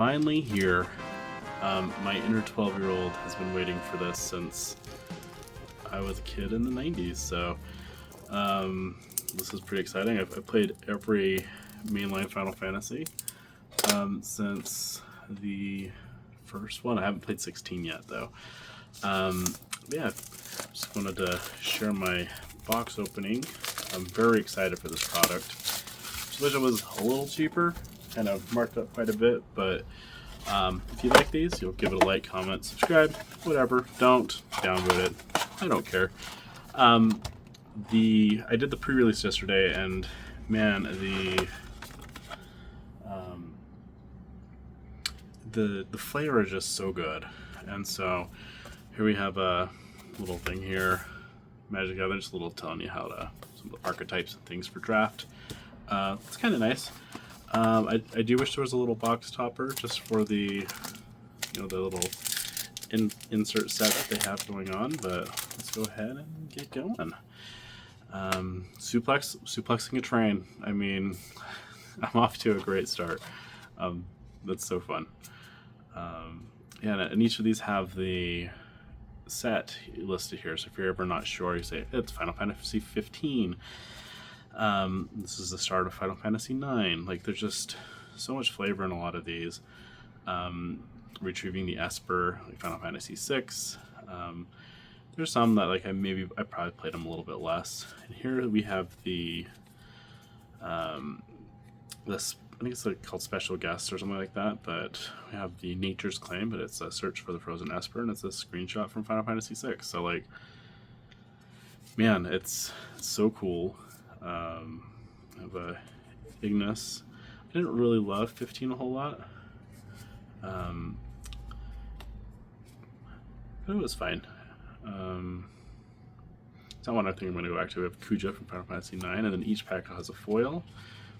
finally here. My inner 12-year-old has been waiting for this since I was a kid in the 90s, so this is pretty exciting. I've played every mainline Final Fantasy since the first one. I haven't played 16 yet, though. Yeah, just wanted to share my box opening. I'm very excited for this product. Just wish it was a little cheaper, kind of marked up quite a bit, but if you like these, you'll give it a like, comment, subscribe, whatever. Don't downvote it. I don't care. I did the pre-release yesterday, and man, the flavor is just so good. And so here we have a little thing here, Magic Gathering, just a little telling you how to some of the archetypes and things for draft. It's kind of nice. I do wish there was a little box topper just for the the little insert set that they have going on, but let's go ahead and get going. Suplexing a train. I mean, I'm off to a great start. That's so fun. Yeah, and each of these have the set listed here, so if you're ever not sure, you say it's Final Fantasy 15. This is the start of Final Fantasy 9. Like, there's just so much flavor in a lot of these. Retrieving the Esper, like Final Fantasy 6. There's some that like I probably played them a little bit less. And here we have the this, I think it's like called Special Guests or something like that, but we have the Nature's Claim, but it's a search for the Frozen Esper, and it's a screenshot from Final Fantasy 6. So like, man, it's so cool. I have a Ignis. I didn't really love 15 a whole lot, but it was fine. It's not one I think I'm going to go back to. We have Kuja from Final Fantasy 9, and then each pack has a foil.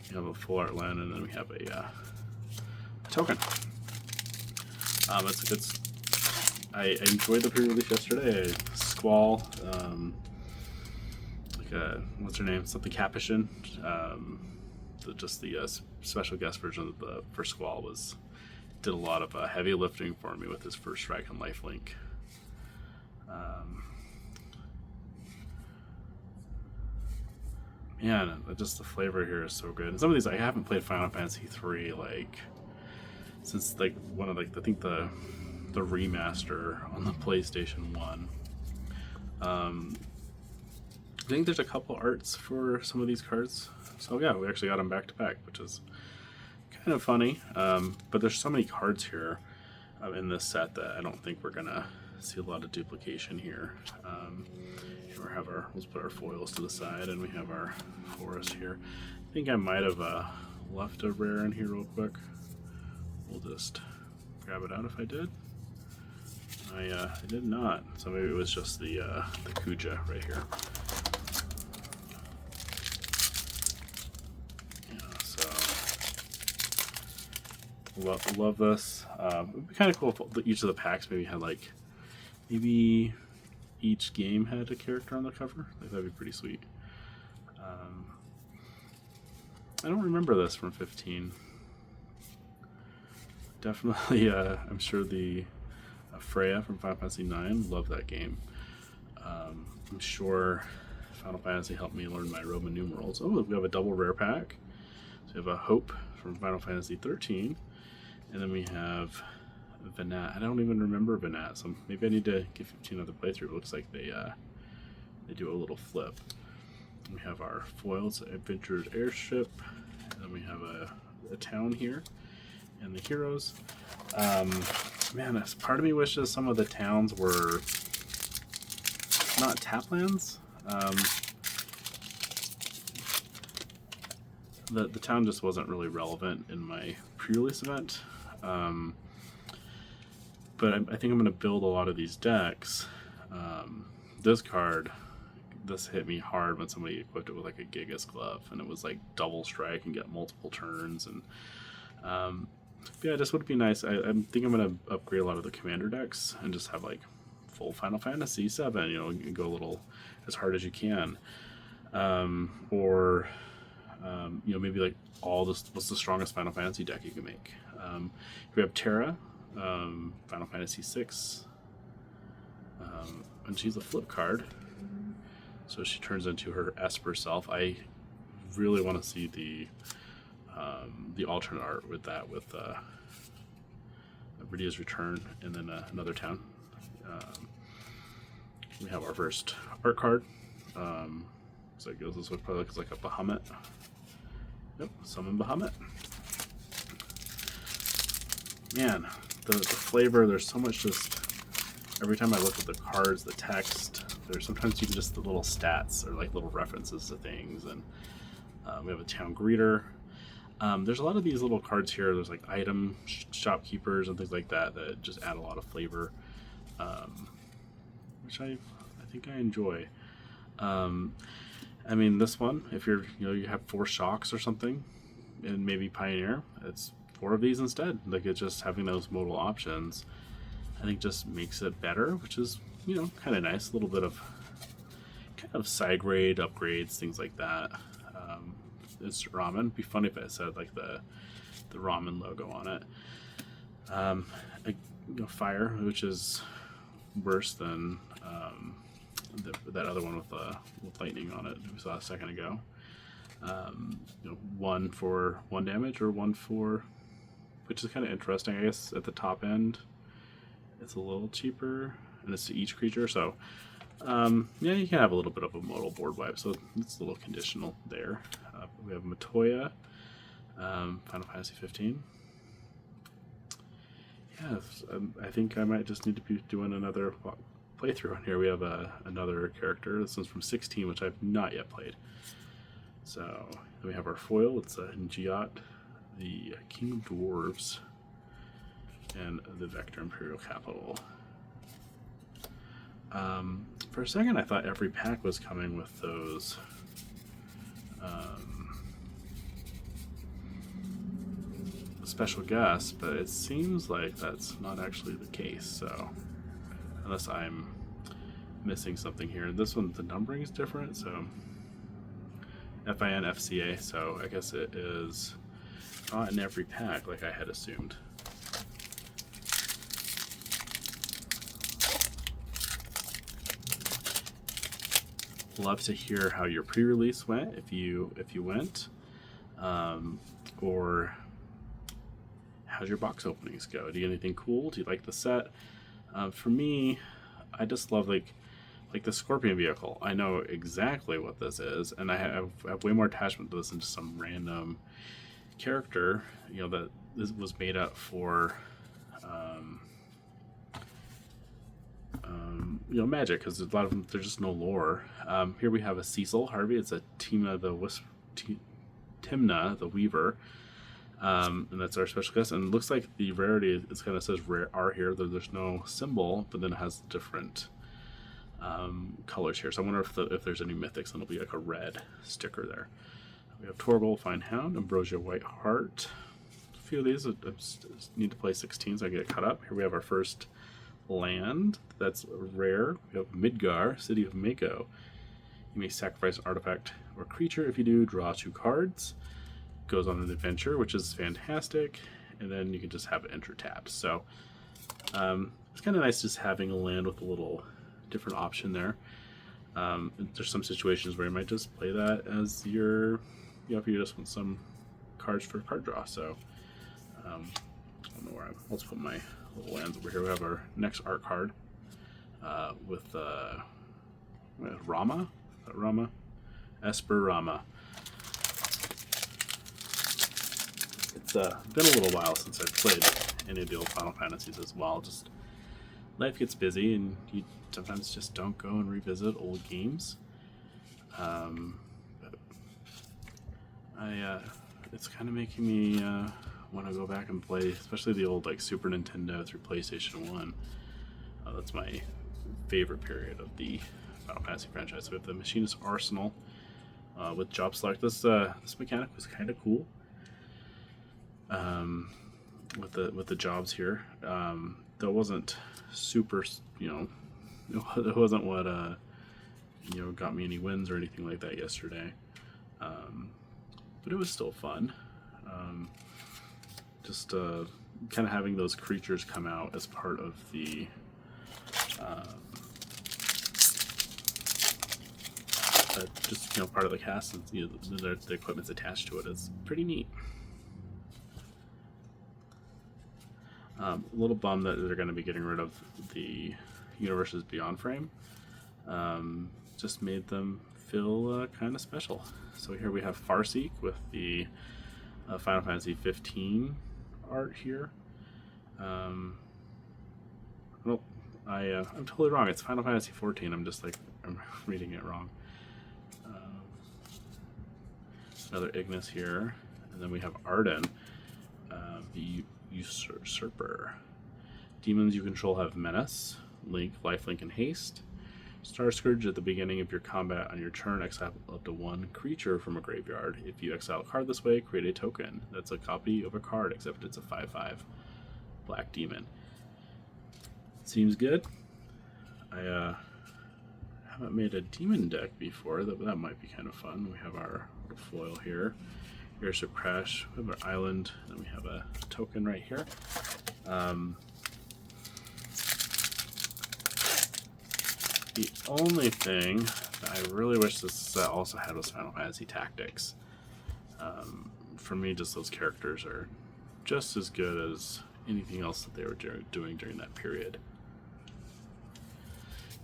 We have a full art land, and then we have a token. I enjoyed the pre-release yesterday. Squall, what's her name? Something Capuchin. Just the special guest version of the first Squall did a lot of heavy lifting for me with his first strike and lifelink. Man, just the flavor here is so good. And some of these, I haven't played Final Fantasy 3 since one of I think the remaster on the PlayStation 1. I think there's a couple arts for some of these cards. So yeah, we actually got them back to back, which is kind of funny. But there's so many cards here in this set that I don't think we're gonna see a lot of duplication here. Let's put our foils to the side, and we have our forest here. I think I might have left a rare in here real quick. We'll just grab it out if I did. I did not, so maybe it was just the Kuja right here. Yeah, so love this. It'd be kind of cool if each of the packs maybe had maybe each game had a character on the cover. That'd be pretty sweet. I don't remember this from 15. Definitely, I'm sure the Freya from Final Fantasy 9, love that game. I'm sure Final Fantasy helped me learn my Roman numerals. Oh, we have a double rare pack. So we have a Hope from Final Fantasy 13, and then we have Venat. I don't even remember Venat, so maybe I need to give 15 another playthrough. It looks like they do a little flip. We have our foils, Adventurer's Airship, and then we have a town here, and the heroes. Man, part of me wishes some of the towns were not taplands. The town just wasn't really relevant in my pre-release event. But I think I'm going to build a lot of these decks. This hit me hard when somebody equipped it with a Gigas Glove, and it was double strike and get multiple turns. And yeah, this would be nice. I think I'm going to upgrade a lot of the commander decks and just have full Final Fantasy 7. You go a little as hard as you can, or Maybe like all this, what's the strongest Final Fantasy deck you can make? We have Terra, Final Fantasy 6, and she's a flip card, so she turns into her Esper self. I really want to see the alternate art with that, with Rydia's Return, and then another town. We have our first art card. So it goes this way, probably looks like a Bahamut. Yep, summon Bahamut. Man, the flavor, there's so much just, every time I look at the cards, the text, there's sometimes even just the little stats or like little references to things. And we have a town greeter. There's a lot of these little cards here. There's like item shopkeepers and things like that that just add a lot of flavor, which I think I enjoy. I mean, this one, if you have 4 shocks or something, and maybe Pioneer, it's 4 of these instead. Like, it's just having those modal options, I think just makes it better, which is, kind of nice. A little bit of kind of side grade upgrades, things like that. It's ramen. It'd be funny if it said like the ramen logo on it. Fire, which is worse than that other one with lightning on it we saw a second ago. 1 for 1 damage, or 1 for, which is kind of interesting. I guess at the top end it's a little cheaper, and it's to each creature. So you can have a little bit of a modal board wipe, so it's a little conditional there. We have Matoya, Final Fantasy 15. Yeah, I think I might just need to be doing another playthrough on here. We have another character. This one's from 16, which I've not yet played. So then we have our foil. It's Ngiat, the King of Dwarves, and the Vector Imperial Capital. For a second, I thought every pack was coming with those special guests, but it seems like that's not actually the case. So unless I'm missing something here. This one, the numbering is different, so FIN FCA, so I guess it is not in every pack like I had assumed. Love to hear how your pre-release went, if you went, or how's your box openings go? Do you get anything cool? Do you like the set? For me, I just love like the Scorpion vehicle. I know exactly what this is, and I have way more attachment to this than just some random character, that this was made up for, magic, because a lot of them, there's just no lore. Here we have a Cecil Harvey. It's a Timna the Weaver, and that's our special guest. And it looks like the rarity, it kind of says rare R here, though there's no symbol, but then it has different colors here. So I wonder if there's any mythics, and it'll be like a red sticker there. We have Torgal, Fine Hound, Ambrosia White Heart. A few of these I just need to play 16 so I get caught up. Here we have our first land that's rare. We have Midgar, City of Mako. You may sacrifice an artifact or creature. If you do, draw 2 cards. Goes on an adventure, which is fantastic, and then you can just have it enter tapped. So it's kind of nice just having a land with a little different option there. There's some situations where you might just play that as your, if you just want some cards for card draw. So I don't know where let's put my little lands over here. We have our next art card with Rama, Esper Rama. It's been a little while since I've played any of the old Final Fantasies as well. Just life gets busy, and you sometimes just don't go and revisit old games. But it's kind of making me want to go back and play, especially the old like Super Nintendo through PlayStation 1. That's my favorite period of the Final Fantasy franchise. So we have the Machinist Arsenal with job select. This mechanic was kind of cool. With the jobs here, that wasn't super, it wasn't what got me any wins or anything like that yesterday. but it was still fun. Just kind of having those creatures come out as part of the just part of the cast, and the equipment's attached to it. It's pretty neat. A little bummed that they're going to be getting rid of the Universes Beyond frame. Just made them feel kind of special. So here we have Farseek with the Final Fantasy 15 art here. Well, I'm totally wrong. It's Final Fantasy 14. I'm reading it wrong. Another Ignis here, and then we have Arden, the Usurper. Demons you control have Menace, Link, Lifelink, and Haste. Star Scourge at the beginning of your combat on your turn, exile up to one creature from a graveyard. If you exile a card this way, create a token. That's a copy of a card, except it's a 5/5 black demon. Seems good. I haven't made a demon deck before. That might be kind of fun. We have our little foil here. Airship Crash. We have our island. And we have a token right here. The only thing that I really wish this set also had was Final Fantasy Tactics. For me, just those characters are just as good as anything else that they were doing during that period.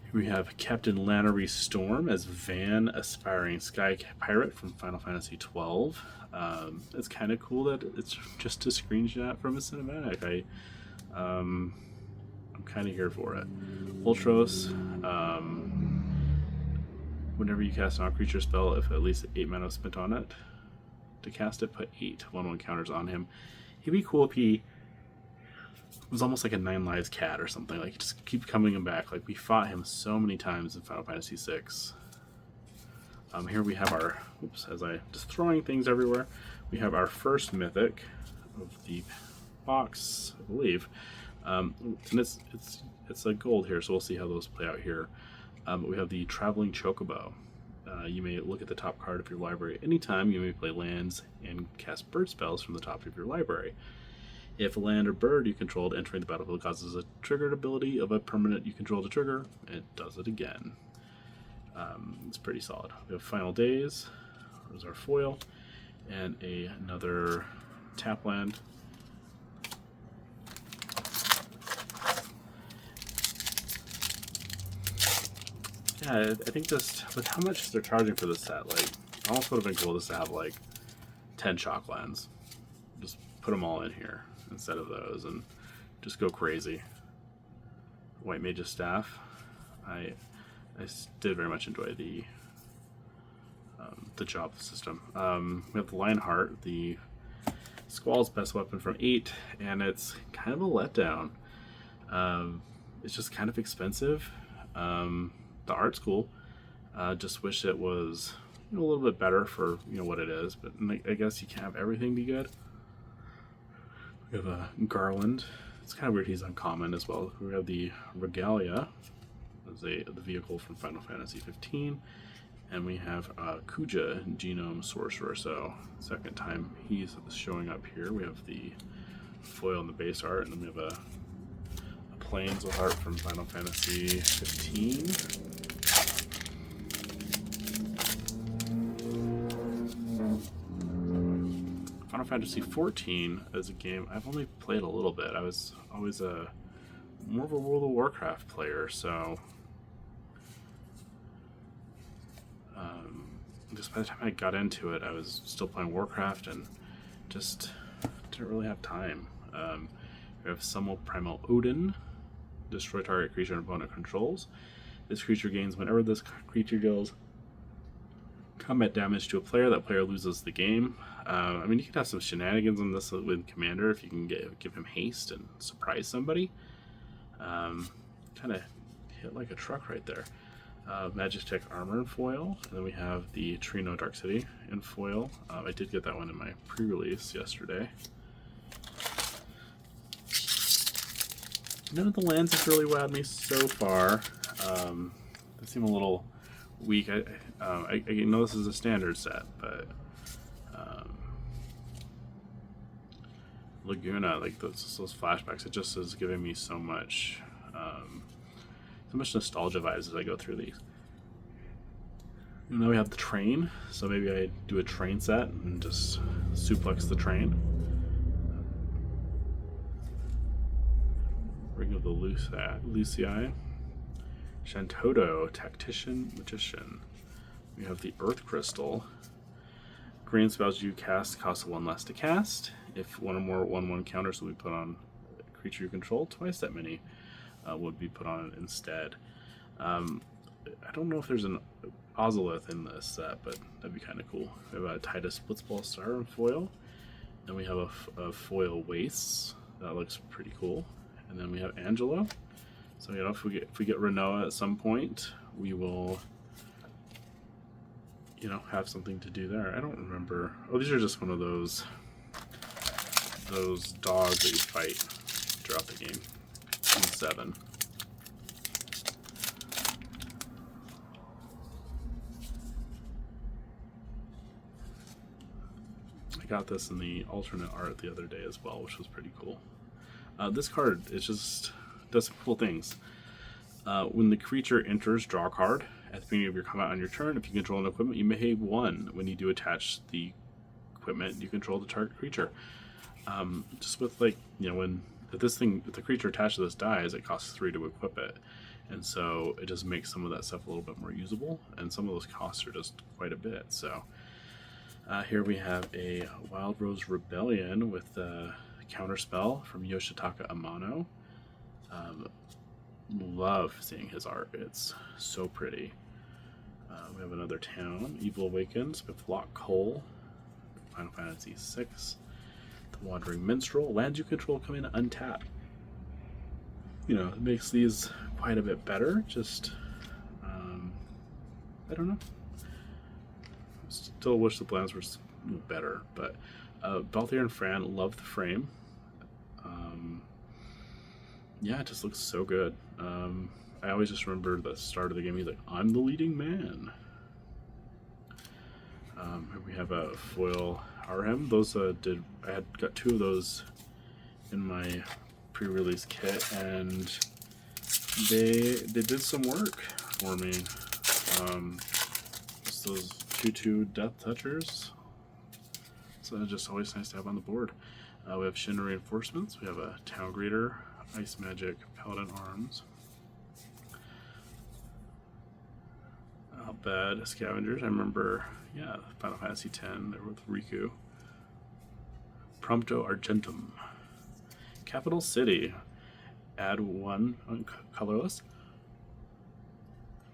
Here we have Captain Lannery Storm as Van, Aspiring Sky Pirate from Final Fantasy XII. It's kind of cool that it's just a screenshot from a cinematic. I'm kind of here for it. Ultros, whenever you cast a non-creature spell, if at least 8 mana spent on it, to cast it, put 8 1/1 counters on him. He'd be cool if he was almost like a 9 lives cat or something. Like, just keep coming back. Like, we fought him so many times in Final Fantasy VI. Here we have our, as I just throwing things everywhere, we have our first mythic of the box, I believe. And it's like gold here, so we'll see how those play out here. We have the Traveling Chocobo. You may look at the top card of your library anytime. You may play lands and cast bird spells from the top of your library. If a land or bird you controlled entering the battlefield causes a triggered ability of a permanent you control to trigger, it does it again. It's pretty solid. We have Final Days. There's our foil. And another tap land. Yeah, I think just with how much they're charging for this set, like, it almost would have been cool just to have like 10 chalk lands. Just put them all in here instead of those and just go crazy. White Mage's Staff. I did very much enjoy the job system. We have the Lionheart, the Squall's best weapon from 8, and it's kind of a letdown. It's just kind of expensive. The art's cool. Just wish it was a little bit better for what it is, but I guess you can't have everything be good. We have a Garland. It's kind of weird he's uncommon as well. We have the Regalia as the vehicle from Final Fantasy 15, and we have Kuja, Genome Sorcerer. So second time he's showing up here. We have the foil and the base art, and then we have a Plains of Heart from Final Fantasy 15. Final Fantasy 14 as a game I've only played a little bit. I was always more of a World of Warcraft player, so just by the time I got into it, I was still playing Warcraft and just didn't really have time. We have Summel Primal Odin. Destroy target creature an opponent controls. This creature gains whenever this creature deals combat damage to a player. That player loses the game. I mean, you can have some shenanigans on this with Commander if you can give him haste and surprise somebody. Kind of hit like a truck right there. Magitech Armor in foil, and then we have the Trino Dark City in foil. I did get that one in my pre-release yesterday. None of the lands have really wowed me so far. They seem a little weak. I know this is a standard set, but Laguna, like those flashbacks, it just is giving me so much nostalgia vibes as I go through these. And now we have the train, so maybe I do a train set and just suplex the train. Ring of the Lucii. Shantoto, Tactician, Magician. We have the Earth Crystal. Green spells you cast cost 1 less to cast. If one or more 1/1 counters will be put on a creature you control, twice that many would be put on it instead. I don't know if there's an Ozolith in this set, but that'd be kind of cool. We have a Titus Blitzball Star in foil, and we have a foil Wastes. That looks pretty cool. And then we have Angelo. So you know, if we get Renoa at some point, we will, you know, have something to do there. I don't remember. Oh, these are just one of those dogs that you fight throughout the game. 7. I got this in the alternate art the other day as well, which was pretty cool. This card, it just does some cool things. When the creature enters, draw a card. At the beginning of your combat on your turn, if you control an equipment, you may pay 1. When you do attach the equipment, you control the target creature. Just with, like, you know, if the creature attached to this dies, it costs 3 to equip it. And so it just makes some of that stuff a little bit more usable, and some of those costs are just quite a bit. So here we have a Wild Rose Rebellion with a counterspell from Yoshitaka Amano. Love seeing his art. It's so pretty. We have another town, Evil Awakens, with Flock Cole, Final Fantasy VI. The Wandering Minstrel. Lands you control come in untapped. You know, it makes these quite a bit better. Just, I don't know. Still wish the plans were better, but Balthier and Fran love the frame. Yeah, it just looks so good. I always just remember the start of the game. He's like, "I'm the leading man." Here we have a foil Arhem. Those I had got 2 of those in my pre-release kit, and they did some work for me. Just those 2/2 Death Touchers. So it's just always nice to have on the board. We have Shin Reinforcements. We have a Town Greeter, Ice Magic, Paladin Arms. Not bad. Scavengers. I remember, yeah, Final Fantasy X. There with Riku. Prompto Argentum. Capital City. Add 1 colorless.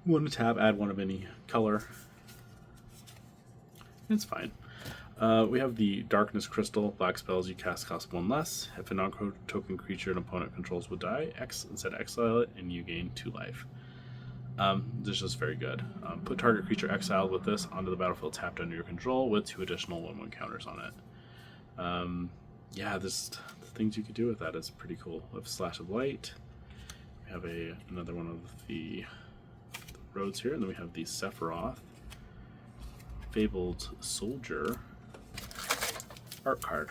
1 tab. Add 1 of any color. It's fine. We have the Darkness Crystal. Black spells you cast cost 1 less. If a non-token creature an opponent controls would die, instead exile it, and you gain 2 life. This is just very good. Put target creature exiled with this onto the battlefield tapped under your control with 2 additional 1/1 counters on it. Yeah, the things you could do with that is pretty cool. We have Slash of Light. We have another one of the roads here, and then we have the Sephiroth. Fabled Soldier art card.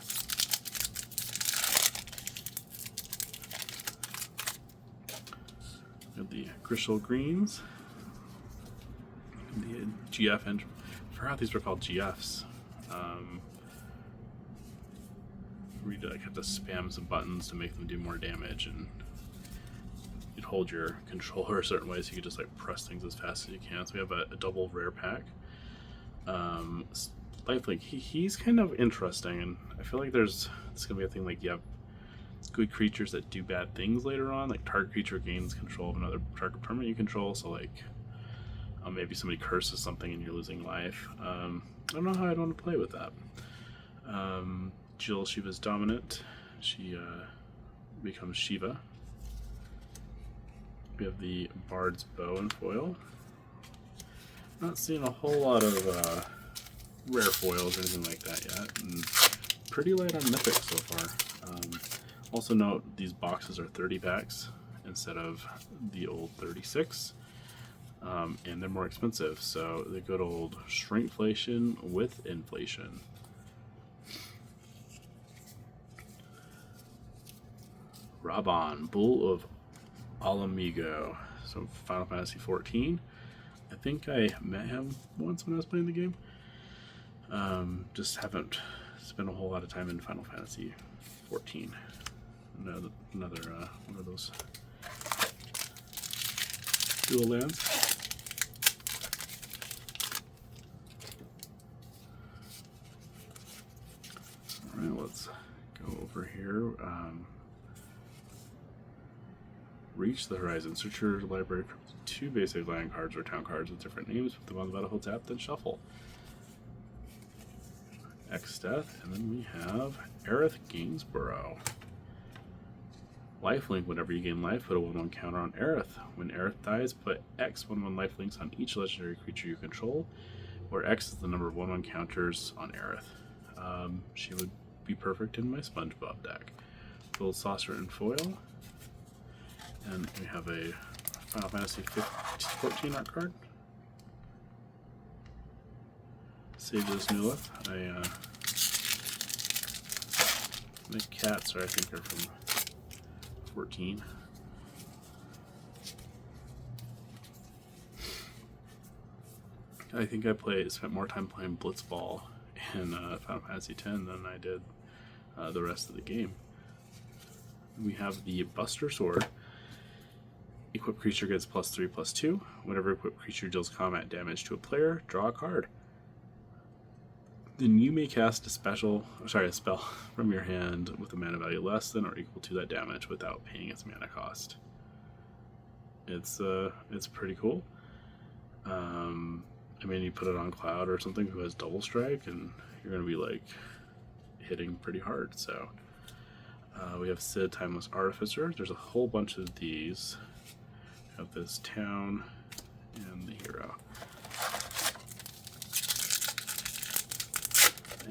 We have the Grishal Greens. The GF engine. I forgot these were called GFs. We'd have to spam some buttons to make them do more damage, and you'd hold your controller a certain way so you could just like press things as fast as you can. So we have a double rare pack. Lifelink, he's kind of interesting, and I feel like this gonna be a thing, like you have good creatures that do bad things later on, like target creature gains control of another target permanent you control, so like maybe somebody curses something and you're losing life. I don't know how I'd want to play with that. Jill, Shiva's dominant. She becomes Shiva. We have the Bard's Bow and foil. Not seeing a whole lot of rare foils or anything like that yet, and pretty light on mythic so far. Also note these boxes are 30 packs instead of the old 36, and they're more expensive, so the good old shrinkflation with inflation. Raban, Bull of Alamigo. So Final Fantasy 14. I think I met him once when I was playing the game. Just haven't spent a whole lot of time in Final Fantasy 14. Another one of those dual lands. Alright, let's go over here. Reach the horizon. Search your library for 2 basic land cards or town cards with different names. Put them on the battlefield tab, then shuffle. X Death, and then we have Aerith Gainsborough. Lifelink. Whenever you gain life, put a 1/1 counter on Aerith. When Aerith dies, put X 1/1 lifelinks on each legendary creature you control, where X is the number of 1/1 counters on Aerith. She would be perfect in my SpongeBob deck. Little Saucer and Foil. And we have a Final Fantasy 14 art card. Sage's Nulith. The cats I think are from 14. I think I spent more time playing Blitzball in Final Fantasy X than I did the rest of the game. We have the Buster Sword. Equipped creature gets +3/+2. Whenever equipped creature deals combat damage to a player, draw a card. Then you may cast a spell from your hand with a mana value less than or equal to that damage without paying its mana cost. It's pretty cool. I mean, you put it on Cloud or something who has double strike, and you're going to be like hitting pretty hard. So we have Sid, Timeless Artificer. There's a whole bunch of these. We have this town and the hero.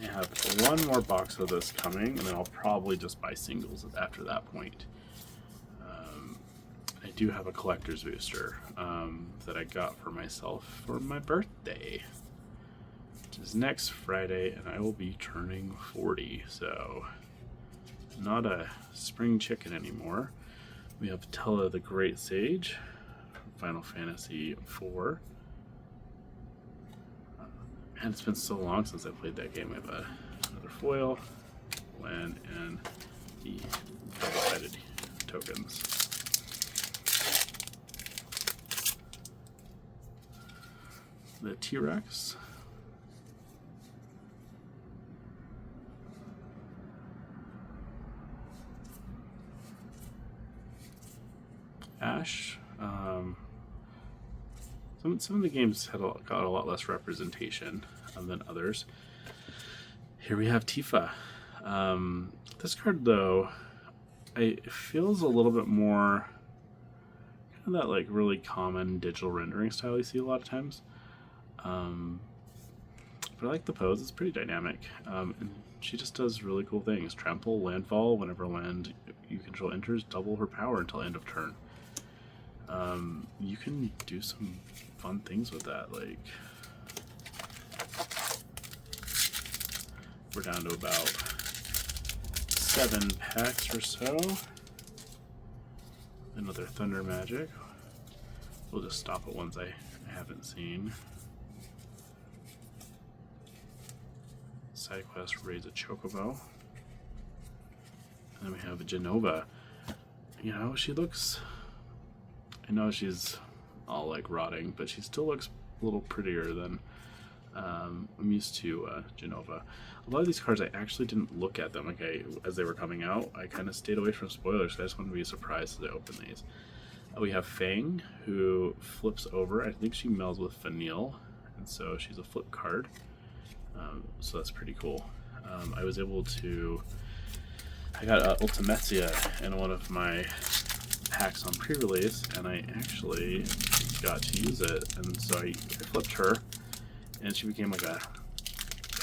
I have one more box of this coming, and then I'll probably just buy singles after that point. I do have a collector's booster that I got for myself for my birthday, which is next Friday, and I will be turning 40, so not a spring chicken anymore. We have Tella the Great Sage from Final Fantasy IV. And it's been so long since I played that game. We have another foil, land, and the double-sided tokens. The T-Rex. Ash. Some of the games got a lot less representation than others. Here we have Tifa. This card, though, it feels a little bit more kind of that like really common digital rendering style you see a lot of times. But I like the pose. It's pretty dynamic. And she just does really cool things. Trample, landfall. Whenever land you control enters, double her power until end of turn. You can do some fun things with that. Like, we're down to about 7 packs or so. Another Thunder Magic. We'll just stop at ones I haven't seen. Side quest, raise a Chocobo. And then we have Genova. You know, she looks... I know she's all like rotting, but she still looks a little prettier than I'm used to Genova. A lot of these cards, I actually didn't look at them as they were coming out. I kind of stayed away from spoilers, so I just wanted to be surprised as I open these. We have Fang, who flips over. I think she melds with Fanil, and so she's a flip card. So that's pretty cool. I was able to... I got Ultimecia in one of my packs on pre-release, and I actually got to use it, and so I flipped her, and she became like a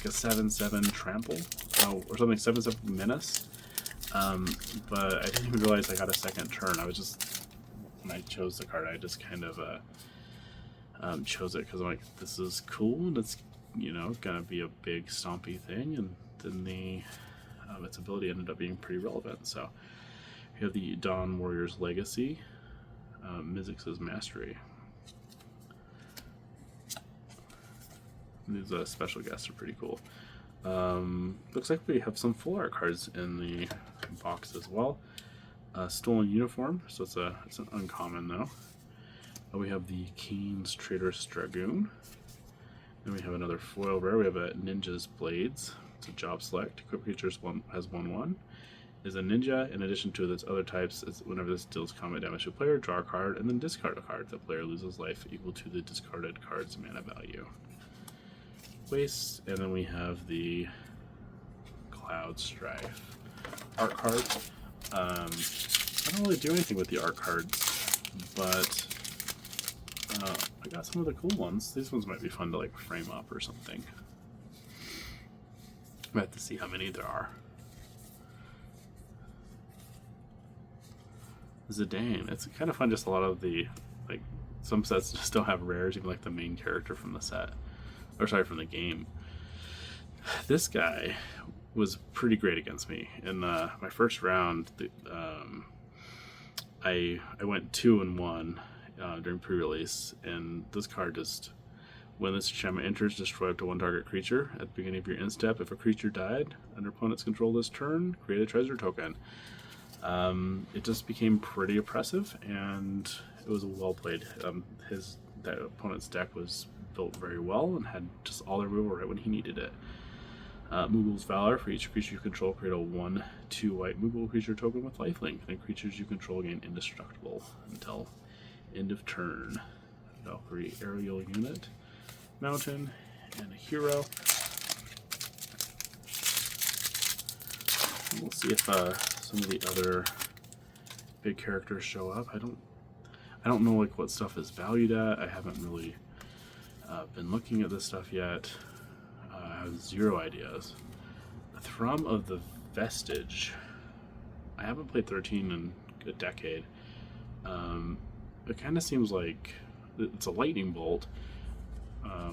7/7 trample, or something, 7/7 menace. But I didn't even realize I got a second turn. I was just, when I chose the card, I just kind of chose it because I'm like, this is cool, and it's, you know, gonna be a big stompy thing, and then its ability ended up being pretty relevant. So We have the Dawn Warrior's Legacy, Mizzix's Mastery. These special guests are pretty cool. Looks like we have some full art cards in the box as well. Stolen Uniform, so it's an uncommon though. We have the Keen's Traitorous Dragoon. Then we have another foil rare. We have a Ninja's Blades. It's a job select. Equip creatures has 1/1. Is a ninja. In addition to its other types, whenever this deals combat damage to a player, draw a card and then discard a card. The player loses life equal to the discarded card's mana value. Waste, and then we have the Cloud Strife art card. I don't really do anything with the art cards, but I got some of the cool ones. These ones might be fun to like frame up or something. I have to see how many there are. Zidane. It's kind of fun. Just a lot of the like some sets just don't have rares, even like the main character from the set, or sorry, from the game. This guy was pretty great against me in my first round. I went 2-1 during pre-release, and this card just, when this enchantment enters, destroy up to 1 target creature. At the beginning of your end step, if a creature died under opponent's control this turn, create a treasure token. It just became pretty oppressive, and it was well played. That opponent's deck was built very well and had just all the removal right when he needed it. Moogle's Valor. For each creature you control, create a 1/2 white Moogle creature token with lifelink. Then creatures you control gain indestructible until end of turn. Valkyrie Aerial Unit, Mountain, and a Hero. And we'll see if some of the other big characters show up. I don't know like what stuff is valued at. I haven't really been looking at this stuff yet. I have zero ideas. Thrum of the Vestige. I haven't played 13 in a decade. It kind of seems like it's a lightning bolt. I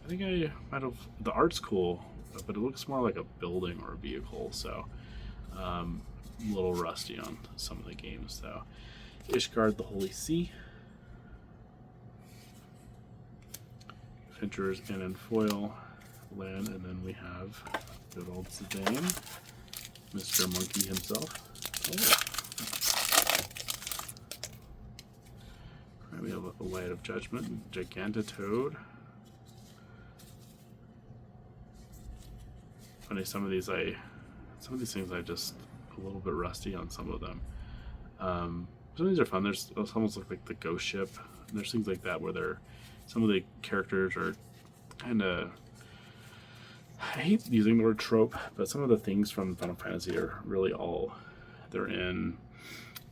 think I might have. The art's cool, but it looks more like a building or a vehicle. So a little rusty on some of the games though. Ishgard the Holy Sea. Adventurers in foil land, and then we have good old Zidane, Mr. Monkey himself. Oh. Right, we have a Light of Judgment, Gigantitoad. Funny, some of these things I just a little bit rusty on some of them. Some of these are fun. There's almost like the ghost ship. And there's things like that where some of the characters are kind of, I hate using the word trope, but some of the things from Final Fantasy are really they're in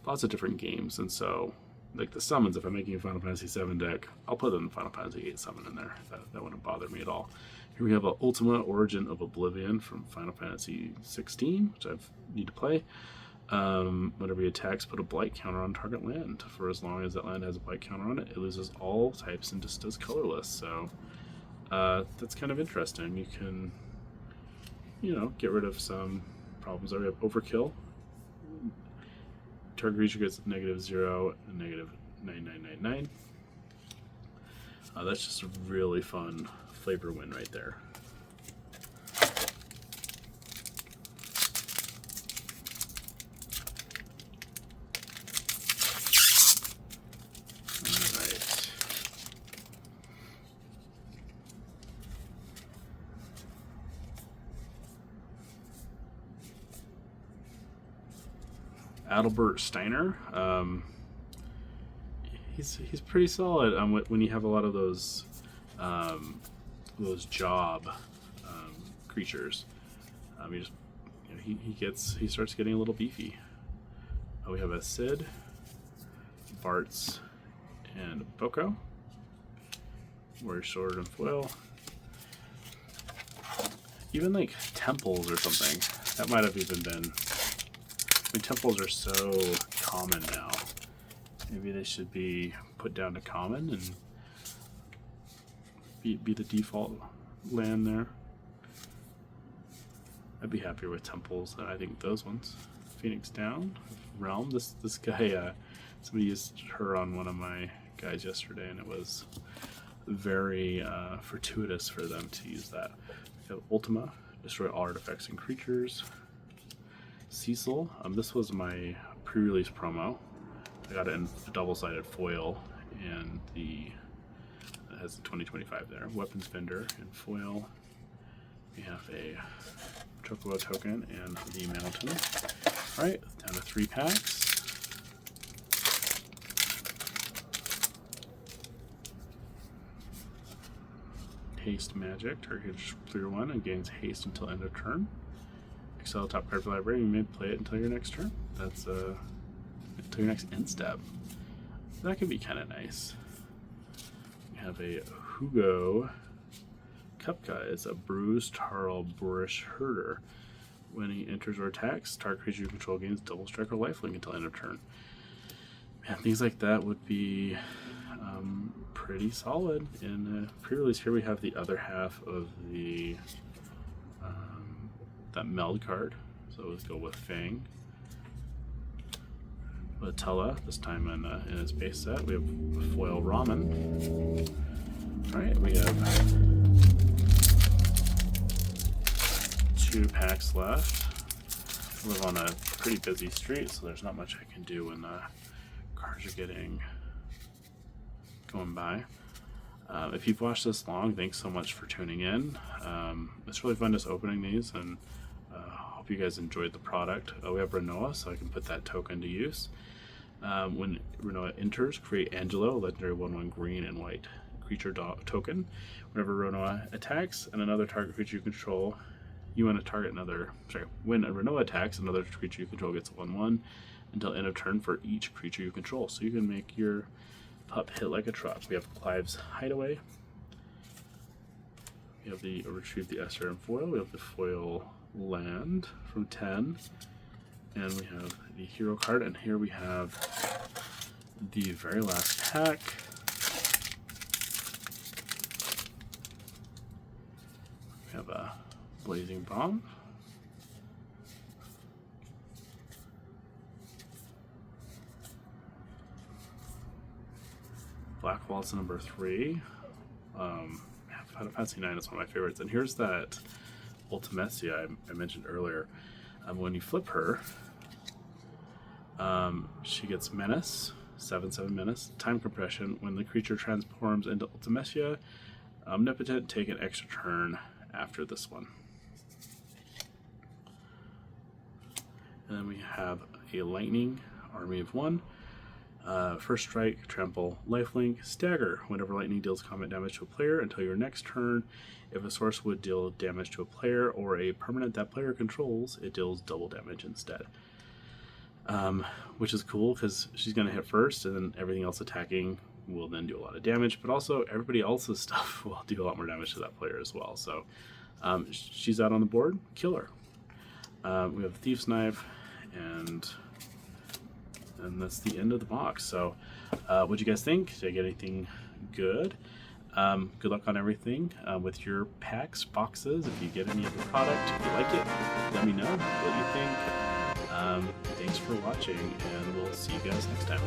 lots of different games, and so like the summons, if I'm making a Final Fantasy 7 deck, I'll put in Final Fantasy 8 summon in there. That wouldn't bother me at all. Here we have a Ultima Origin of Oblivion from Final Fantasy 16, which I need to play. Whenever he attacks, put a blight counter on target land. For as long as that land has a blight counter on it, it loses all types and just does colorless. So that's kind of interesting. You can, get rid of some problems. We have Overkill. Target creature gets -0 and -9999. That's just a really fun flavor win right there. Adalbert Steiner, he's pretty solid when you have a lot of those job creatures. He starts getting a little beefy. We have a Sid, Bartz, and Boko. Warrior Sword and Foil. Even like temples or something. That might have even been. Temples are so common now. Maybe they should be put down to common and be the default land there. I'd be happier with temples than I think those ones. Phoenix Down, realm. This guy, somebody used her on one of my guys yesterday, and it was very fortuitous for them to use that. We have Ultima, destroy all artifacts and creatures. Cecil, this was my pre-release promo. I got it in a double-sided foil, and it has the 2025 there. Weapons Vendor in foil. We have a Chocobo token and the Mountain. Alright, down to 3 packs. Haste Magic, target clear 1 and gains haste until end of turn. Excel top card for library, you may play it until your next turn. That's until your next end step. That could be kind of nice. We have a Hugo Kupka. It's a bruised Tarl Boorish Herder. When he enters or attacks, target creature you control gains double strike or lifelink until end of turn. Man, things like that would be pretty solid. In the pre-release here, we have the other half of the that meld card. So let's go with Fang. Latella, this time in his base set. We have foil Ramen. Alright, we have 2 packs left. I live on a pretty busy street, so there's not much I can do when the cars are going by. If you've watched this long, thanks so much for tuning in. It's really fun just opening these, and hope you guys enjoyed the product. We have Renoa, so I can put that token to use. When Renoa enters, create Angelo, legendary 1/1 green and white creature token. Whenever Renoa attacks and another target creature you control, when a Renoa attacks, another creature you control gets a 1/1 until end of turn for each creature you control. So you can make your pup hit like a truck. We have Clive's Hideaway. We have the Retrieve the Esther in foil. We have the foil Land from 10. And we have the hero card, and here we have the very last pack. We have a Blazing Bomb. Black Waltz number 3. Final Fantasy 9 is one of my favorites. And here's that Ultimecia I mentioned earlier. When you flip her, she gets Menace, 7/7 Menace, Time Compression. When the creature transforms into Ultimecia, Omnipotent, take an extra turn after this one. And then we have a Lightning, Army of 1. First Strike, Trample, Lifelink, Stagger. Whenever lightning deals combat damage to a player until your next turn, if a source would deal damage to a player or a permanent that player controls, it deals double damage instead. Which is cool because she's going to hit first, and then everything else attacking will then do a lot of damage, but also everybody else's stuff will do a lot more damage to that player as well. So she's out on the board, kill her. We have Thief's Knife, and that's the end of the box. So what'd you guys think? Did I get anything good? Good luck on everything with your packs, boxes. If you get any of the product, if you like it, let me know what you think. Thanks for watching, and we'll see you guys next time.